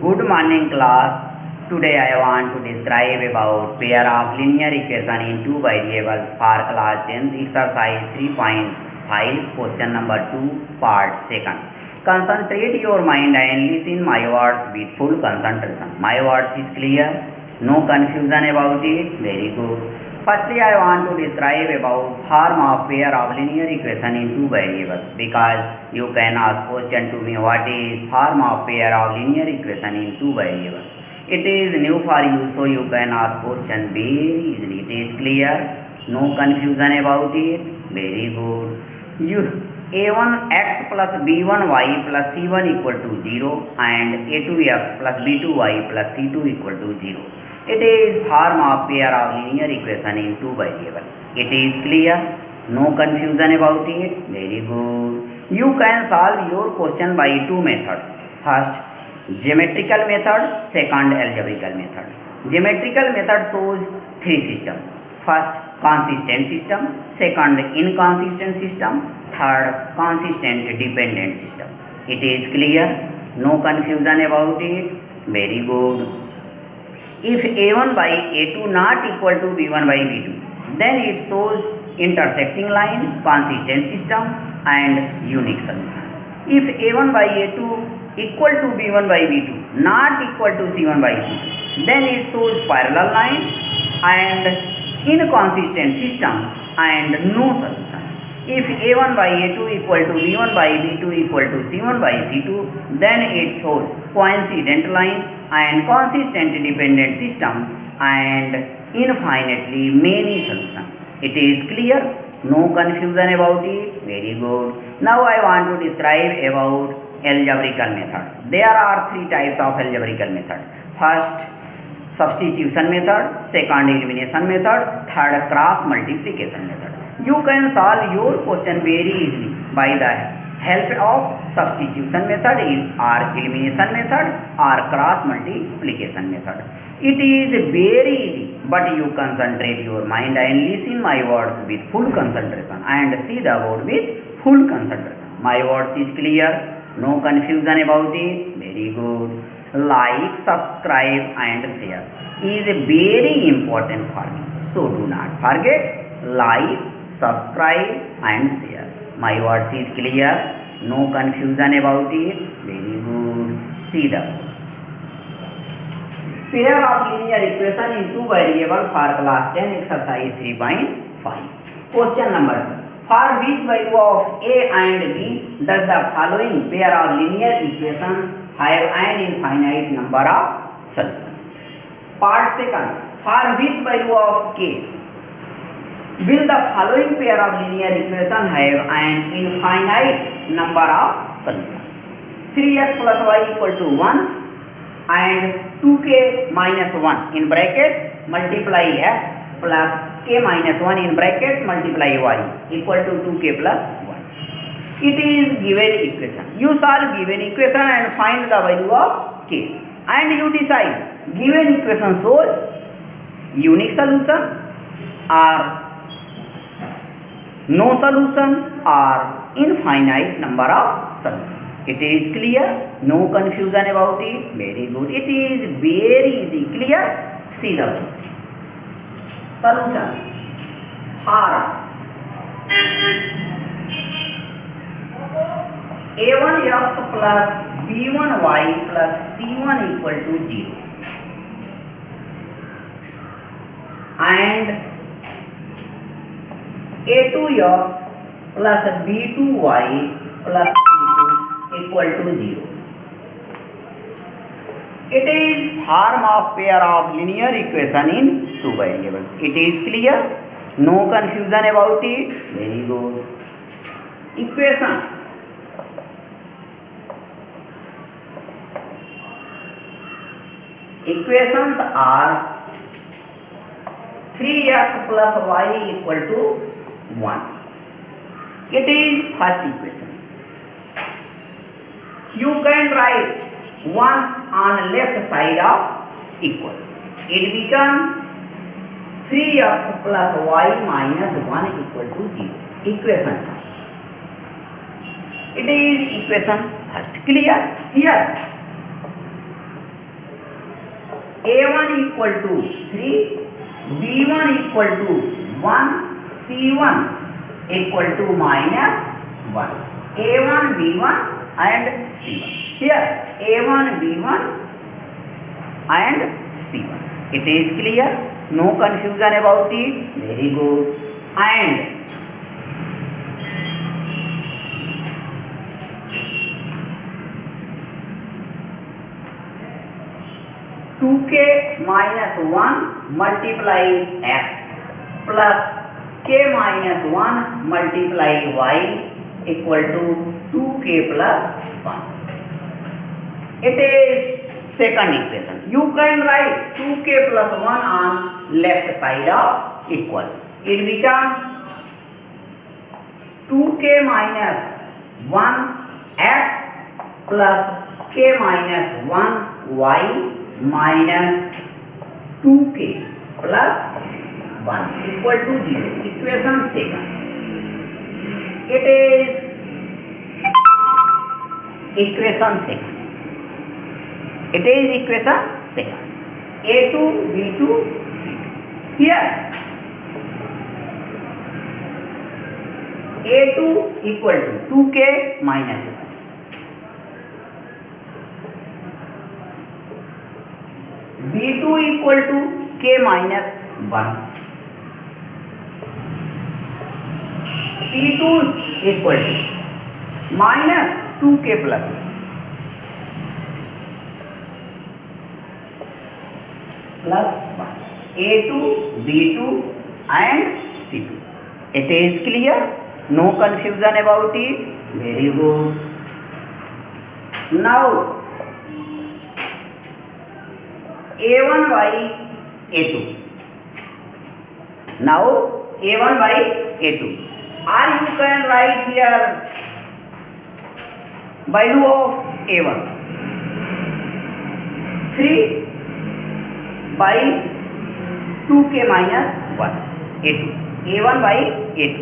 Good morning class. Today I want to describe about pair of linear equation in two variables for class 10th exercise 3.5 question number 2 part 2nd. Concentrate your mind and listen my words with full concentration. My words is clear? No confusion about it? Very good. Firstly, I want to describe about form of pair of linear equation in two variables because you can ask question to me what is form of pair of linear equation in two variables. It is new for you, so you can ask question very easily. It is clear? No confusion about it? Very good. You a1x plus b1y plus c1 equal to 0 and a2x plus b2y plus c2 equal to 0. It is form of pair of linear equation in two variables. It is clear? No confusion about it? Very good. You can solve your question by two methods. First, geometrical method. Second, algebraical method. Geometrical method shows three systems. First, consistent system. Second, inconsistent system. Third, consistent dependent system. It is clear? No confusion about it? Very good. If a1 by a2 not equal to b1 by b2, then it shows intersecting line, consistent system and unique solution. If a1 by a2 equal to b1 by b2 not equal to c1 by c2, then it shows parallel line and inconsistent system and no solution. If a1 by a2 equal to b1 by b2 equal to c1 by c2, then it shows coincident line and consistent dependent system and infinitely many solutions. It is clear? No confusion about it? Very good. Now I want to describe about algebraical methods. There are three types of algebraical method. First, substitution method. Second, elimination method. Third, cross multiplication method. You can solve your question very easily by the help of substitution method or elimination method or cross multiplication method. It is very easy, but you concentrate your mind and listen my words with full concentration and see the board with full concentration. My words is clear? No confusion about it? Very good. Like, subscribe and share is very important for me. So do not forget like, subscribe and share. My words is clear? No confusion about it? Very good. See the pair of linear equation in two variable for class 10 exercise 3.5. Question number 2. For which value of a and b does the following pair of linear equations have an infinite number of solutions? Part 2nd. For which value of k will the following pair of linear equation have an infinite number of solutions? 3x plus y equal to 1 and 2k minus 1 in brackets multiply x plus k minus 1 in brackets multiply y equal to 2k plus 1. It is given equation. You solve given equation and find the value of k and you decide given equation shows unique solution or no solution or infinite number of solutions. It is clear? No confusion about it? Very good. It is very easy. Clear? See the solution. For a1x plus b1y plus c1 equal to 0 and a2x plus b2y plus c2 equal to 0. It is form of pair of linear equation in two variables. It is clear? No confusion about it? Very good. Equation. Equations are 3x plus y equal to 1. It is first equation. You can write 1 on left side of equal. It becomes 3x plus y minus 1 equal to 0. Equation first. It is equation first. Clear? Here A1 equal to 3, B1 equal to 1, C1 equal to minus 1. A1, B1 and C1. Here A1, B1 and C1. It is clear? No confusion about it? Very good. And 2k minus 1 multiply x plus k minus 1 multiply y equal to 2k plus 1. It is second equation. You can write 2k plus 1 on left side of equal. It becomes 2k minus 1 x plus k minus 1 y minus 2k plus 1 equal to 0. Equation second. It is equation second. It is equation second. A2, B2, C2. Here A2 equal to 2k minus 1. B2 equal to k minus 1. C2 equal to minus 2k plus 1. Plus 1. A2, B2 and C2. It is clear? No confusion about it? Very good. Now A1 by A2. Now A1 by A2. Or you can write here value of A1 3 by 2k minus 1 A2. A1 by A2.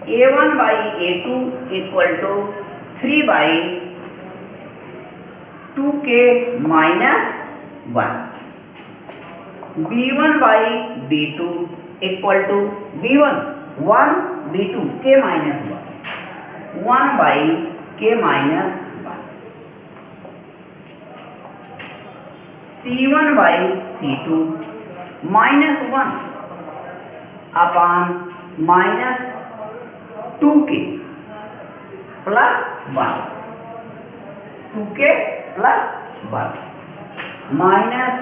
A1 by A2 equal to 3 by 2k minus 1. B1 by B2 equal to B1 1 B2 k minus 1. 1 by k minus 1. C1 by C2 minus 1 upon minus 2k plus 1. 2k plus 1 minus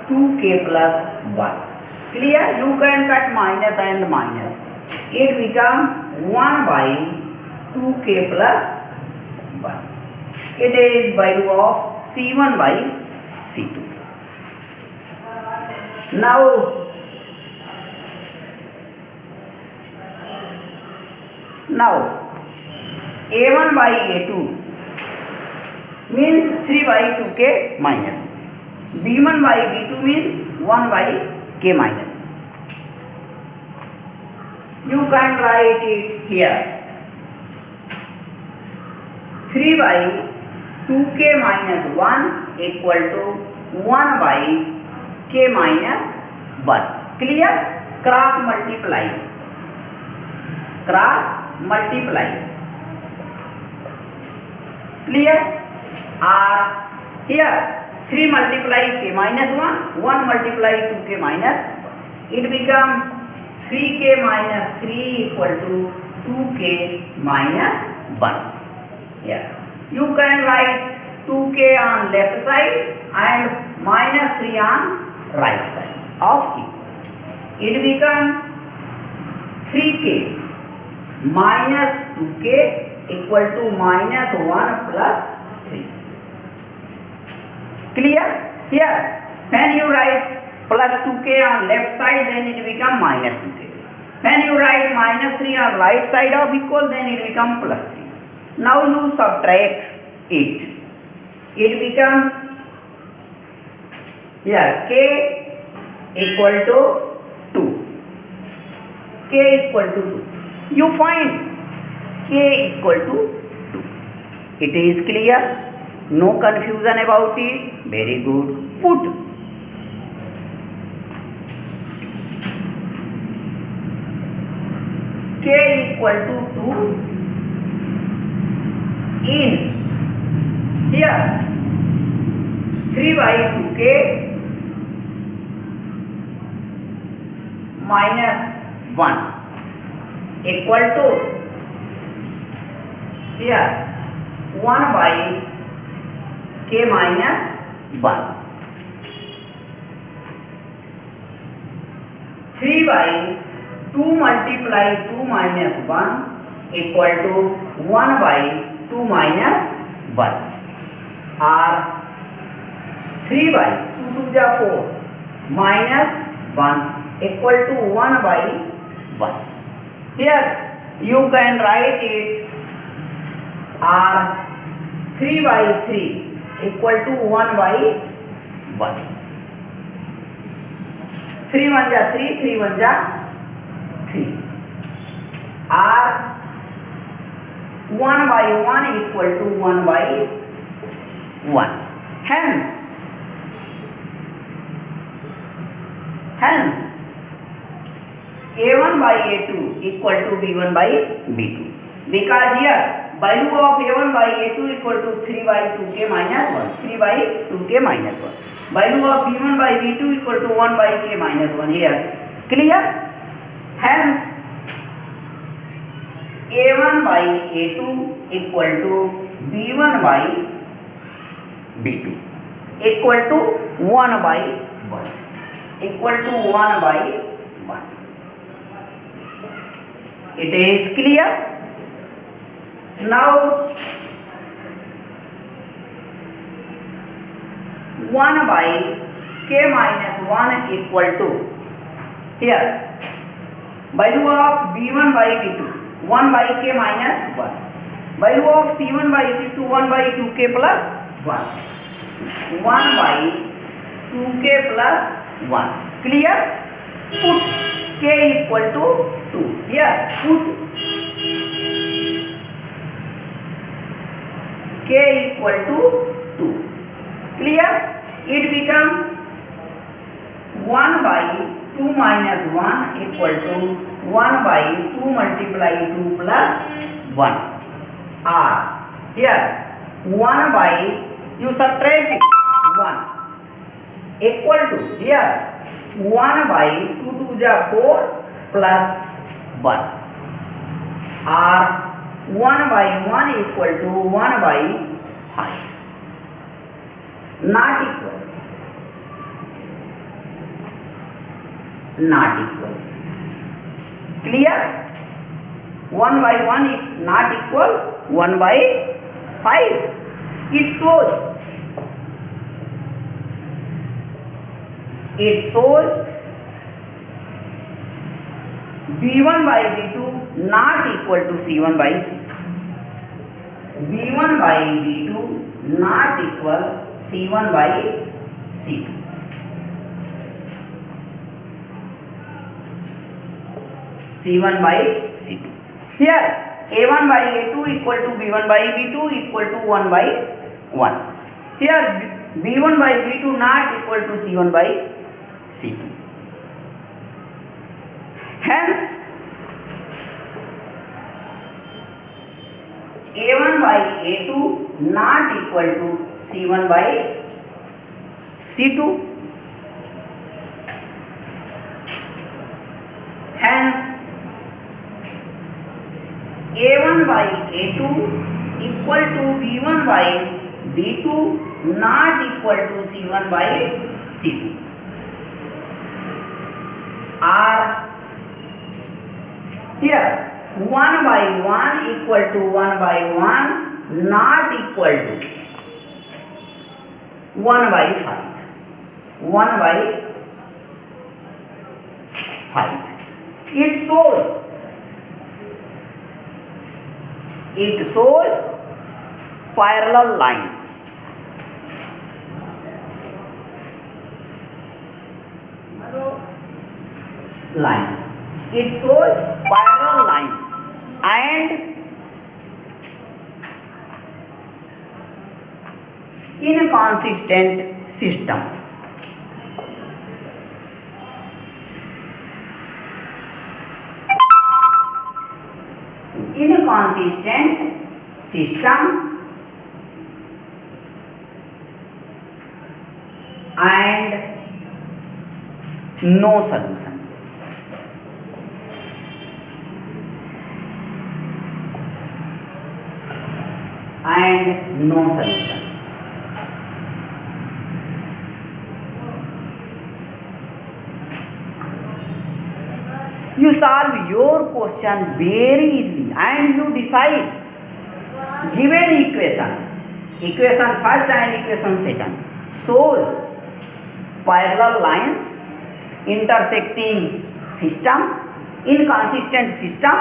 2k plus 1. Clear? You can cut minus and minus. It become 1 by 2k plus 1. It is value of C1 by C2. Now A1 by A2 means 3 by 2k minus 1. B1 by B2 means 1 by k minus 1. You can write it here. 3 by 2k minus 1 equal to 1 by k minus 1. Clear? Cross multiply. Cross multiply. Clear? Or here 3 multiply k minus 1, 1 multiply 2k minus 1. It become 3k minus 3 equal to 2k minus 1. Yeah. You can write 2k on left side and minus 3 on right side of equal. It become 3k minus 2k equal to minus 1 plus 3. Clear? Here when you write plus 2k on left side, then it become minus 2k. When you write minus 3 on right side of equal, then it become plus 3. Now you subtract it. It become here k equal to 2. K equal to 2. You find k equal to 2. It is clear? No confusion about it. Very good. Put k equal to 2 in here 3 by 2k minus 1 equal to here 1 by k minus 1. 3 by 2 multiply 2 minus 1 equal to 1 by 2 minus 1 or 3 by 2 to the 4 minus 1 equal to 1 by 1. Here you can write it or 3 by 3 equal to 1 by 1. 3 1 जा 3, 3 1 जा 3 or 1 by 1 equal to 1 by 1. Hence a1 by a2 equal to b1 by b2, because here value of a1 by a2 equal to 3 by 2k minus 1, 3 by 2k minus 1. Value of b1 by b2 equal to 1 by k minus 1 here. Clear? Hence a1 by a2 equal to b1 by b2 equal to 1 by 1 equal to 1 by 1. It is clear? Now 1 by k minus 1 equal to here value of b1 by b2 1 by k minus 1, value of c1 by c2 1 by 2k plus 1, 1 by 2k plus 1. Clear? Put k equal to 2 here. Put k equal to 2. Clear? It become 1 by 2 minus 1 equal to 1 by 2 multiply 2 plus 1 or here 1 by you subtract it 1 equal to here 1 by 2 to the 4 plus 1 or 1 by 1 equal to 1 by 5. Not equal. Not equal. Clear? 1 by 1 is not equal 1 by 5. It shows b1 by b2 not equal to c1 by c2. b1 by b2 not equal c1 by c2. c1 by c2. Here a1 by a2 equal to b1 by b2 equal to 1 by 1. Here b1 by b2 not equal to c1 by c2. Hence a1 by a2 not equal to c1 by c2. Hence a1 by a2 equal to b1 by b2 not equal to c1 by c2. Or here 1 by 1 equal to 1 by 1 not equal to 1 by 5. 1 by 5. It shows parallel line. Lines. It shows parallel lines and inconsistent system. Inconsistent system and no solution. And no solution. You solve your question very easily and you decide given equation first and equation second shows parallel lines, intersecting system, inconsistent system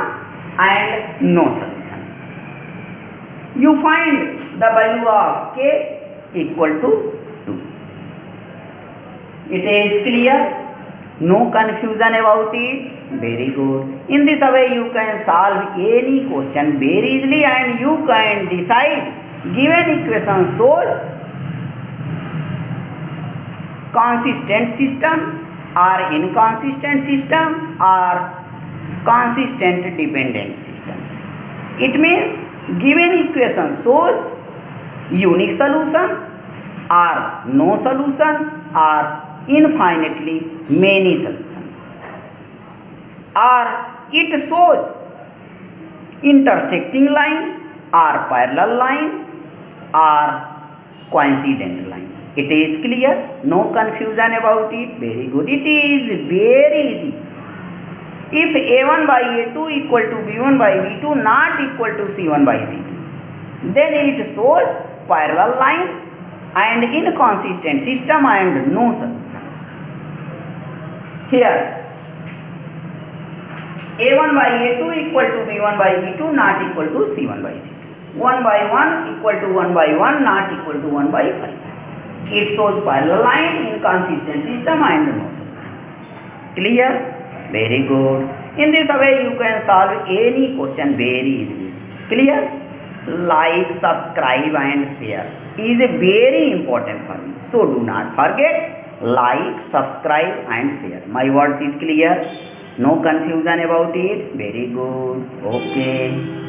and no solution. You find the value of k equal to 2. It is clear? No confusion about it? Very good. In this way you can solve any question very easily and you can decide given equation shows consistent system or inconsistent system or consistent dependent system. It means given equation shows unique solution or no solution or infinitely many solutions, or it shows intersecting line or parallel line or coincident line. It is clear? No confusion about it? Very good. It is very easy. If A1 by A2 equal to B1 by B2 not equal to C1 by C2, then it shows parallel line and inconsistent system and no solution. Here A1 by A2 equal to B1 by B2 not equal to C1 by C2. 1 by 1 equal to 1 by 1 not equal to 1 by 5. It shows parallel line, inconsistent system and no solution. Clear? Very good. In this way you can solve any question very easily. Clear? Like, subscribe and share is very important for me. So do not forget, like, subscribe and share. My words is clear? No confusion about it? Very good. Okay.